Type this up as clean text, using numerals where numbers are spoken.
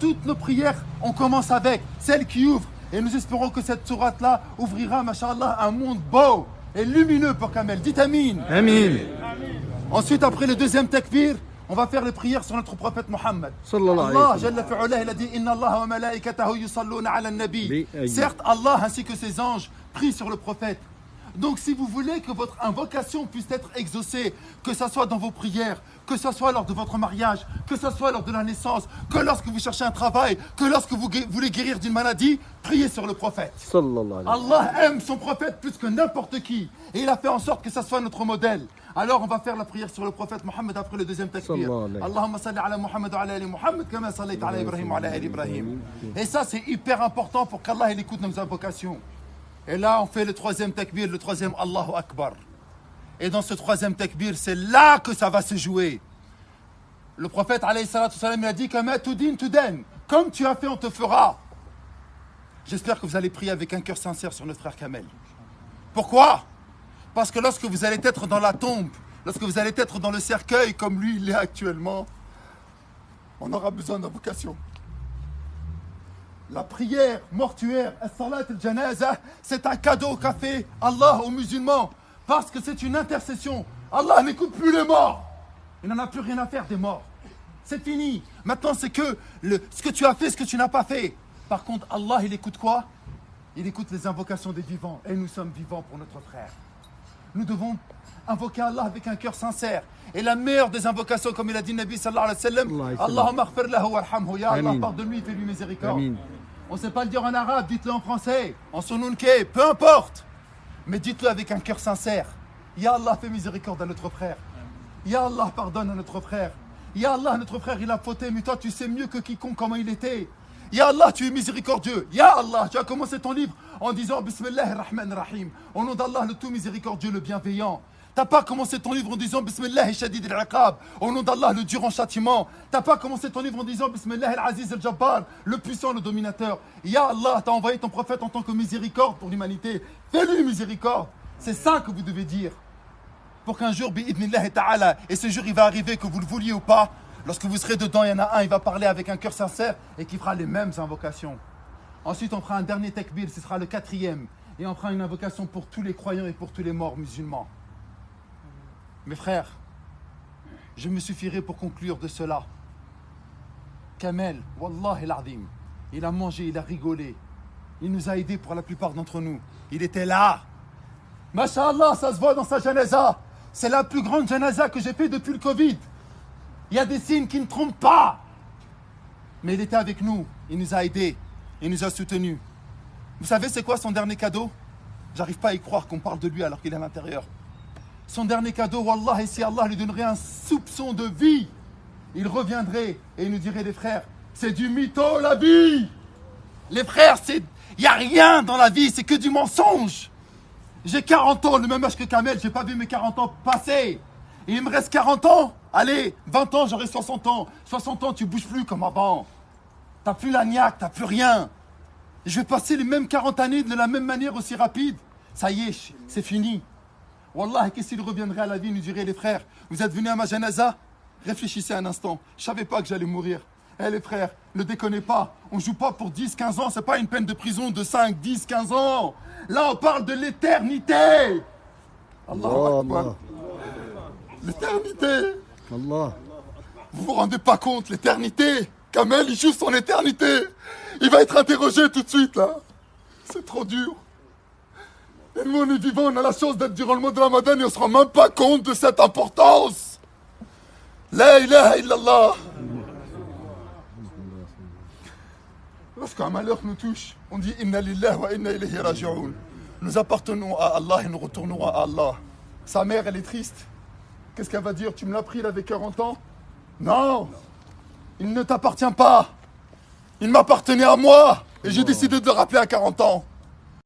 toutes nos prières, on commence avec celle qui ouvre. Et nous espérons que cette sourate-là ouvrira, masha'Allah, un monde beau et lumineux pour Kamel. Dites Amin. Amin. Ensuite, après le deuxième takbir, on va faire les prières sur notre prophète Mohammed. Allah, Jalla fi'ulah, il a dit Inna Allah wa malaikatahu yusalluna ala nabi. Certes, Allah ainsi que ses anges prient sur le prophète. Donc si vous voulez que votre invocation puisse être exaucée, que ce soit dans vos prières, que ce soit lors de votre mariage, que ce soit lors de la naissance, que lorsque vous cherchez un travail, que lorsque vous voulez guérir d'une maladie, priez sur le prophète. Allah aime son prophète plus que n'importe qui. Et il a fait en sorte que ça soit notre modèle. Alors on va faire la prière sur le prophète Mohammed après le deuxième takbir. Allahumma salli ala Muhammad wa ala ali Muhammad kama sallayta ala Ibrahim wa ala ali Ibrahim. Et ça c'est hyper important pour qu'Allah il écoute nos invocations. Et là on fait le troisième takbir, le troisième Allahu Akbar. Et dans ce troisième takbir, c'est là que ça va se jouer. Le prophète alayhi salatu salam il a dit kama tudin tudan. Comme tu as fait on te fera. J'espère que vous allez prier avec un cœur sincère sur notre frère Kamel. Pourquoi ? Parce que lorsque vous allez être dans la tombe, lorsque vous allez être dans le cercueil comme lui il est actuellement, on aura besoin d'invocation. La prière mortuaire, as-salat al-janaza, c'est un cadeau qu'a fait Allah aux musulmans. Parce que c'est une intercession. Allah n'écoute plus les morts. Il n'en a plus rien à faire des morts. C'est fini. Maintenant c'est que ce que tu as fait, ce que tu n'as pas fait. Par contre Allah il écoute quoi ? Il écoute les invocations des vivants. Et nous sommes vivants pour notre frère. Nous devons invoquer Allah avec un cœur sincère. Et la meilleure des invocations, comme il a dit Nabi sallallahu alayhi wa sallam, Allahumma aghfir lahu warhamhu, ya Allah, pardonne-lui, fais-lui miséricorde. Amin. On ne sait pas le dire en arabe, dites-le en français, en sununke, peu importe. Mais dites-le avec un cœur sincère. Ya Allah, fais miséricorde à notre frère. Ya Allah, pardonne à notre frère. Ya Allah, notre frère, il a fauté, mais toi, tu sais mieux que quiconque comment il était. Ya Allah, tu es miséricordieux. Ya Allah, tu as commencé ton livre en disant Bismillahir Rahmanir Rahim. Au nom d'Allah, le tout miséricordieux, le bienveillant. T'as pas commencé ton livre en disant Bismillah Shadid al-Iqab. Au nom d'Allah, le dur en châtiment. T'as pas commencé ton livre en disant Bismillah al-Aziz al-Jabbar, le puissant, le dominateur. Ya Allah, t'as envoyé ton prophète en tant que miséricorde pour l'humanité. Fais-lui miséricorde. C'est ça que vous devez dire. Pour qu'un jour, bi'idnillahi ta'ala, et ce jour il va arriver que vous le vouliez ou pas, lorsque vous serez dedans, il y en a un, il va parler avec un cœur sincère et qui fera les mêmes invocations. Ensuite, on fera un dernier takbir, ce sera le quatrième. Et on fera une invocation pour tous les croyants et pour tous les morts musulmans. Mes frères, je me suffirai pour conclure de cela. Kamel, Wallahi l'azim, il a mangé, il a rigolé. Il nous a aidés pour la plupart d'entre nous. Il était là. Masha'Allah, ça se voit dans sa janaza. C'est la plus grande janaza que j'ai fait depuis le Covid. Il y a des signes qui ne trompent pas. Mais il était avec nous. Il nous a aidés. Il nous a soutenus. Vous savez c'est quoi son dernier cadeau ? J'arrive pas à y croire qu'on parle de lui alors qu'il est à l'intérieur. Son dernier cadeau, Wallah, et si Allah lui donnerait un soupçon de vie, il reviendrait et il nous dirait, les frères, c'est du mytho la vie. Les frères, il n'y a rien dans la vie, c'est que du mensonge. J'ai 40 ans, le même âge que Kamel, j'ai pas vu mes 40 ans passer. Et il me reste 40 ans. Allez, 20 ans, j'aurai 60 ans. 60 ans, tu bouges plus comme avant. T'as plus la niaque, t'as plus rien. Et je vais passer les mêmes 40 années de la même manière aussi rapide. Ça y est, c'est fini. Wallah, qu'est-ce qu'il reviendrait à la vie, il nous dirait, les frères, vous êtes venus à ma janaza ? Réfléchissez un instant. Je savais pas que j'allais mourir. Les frères, ne déconnez pas. On joue pas pour 10, 15 ans. C'est pas une peine de prison de 5, 10, 15 ans. Là, on parle de l'éternité. Allahu Akbar. L'éternité. Allah. Vous vous rendez pas compte, l'éternité. Kamel, il joue son éternité. Il va être interrogé tout de suite, là. C'est trop dur. Et nous, on est vivants, on a la chance d'être durant le mois de Ramadan et on se rend même pas compte de cette importance. La ilaha illallah. Lorsqu'un malheur nous touche, on dit Inna lillahi wa inna ilayhi raji'un. Nous appartenons à Allah et nous retournons à Allah. Sa mère, elle est triste. Qu'est-ce qu'elle va dire ? Tu me l'as pris, il avait 40 ans ? Non, il ne t'appartient pas. Il m'appartenait à moi et j'ai décidé de le rappeler à 40 ans.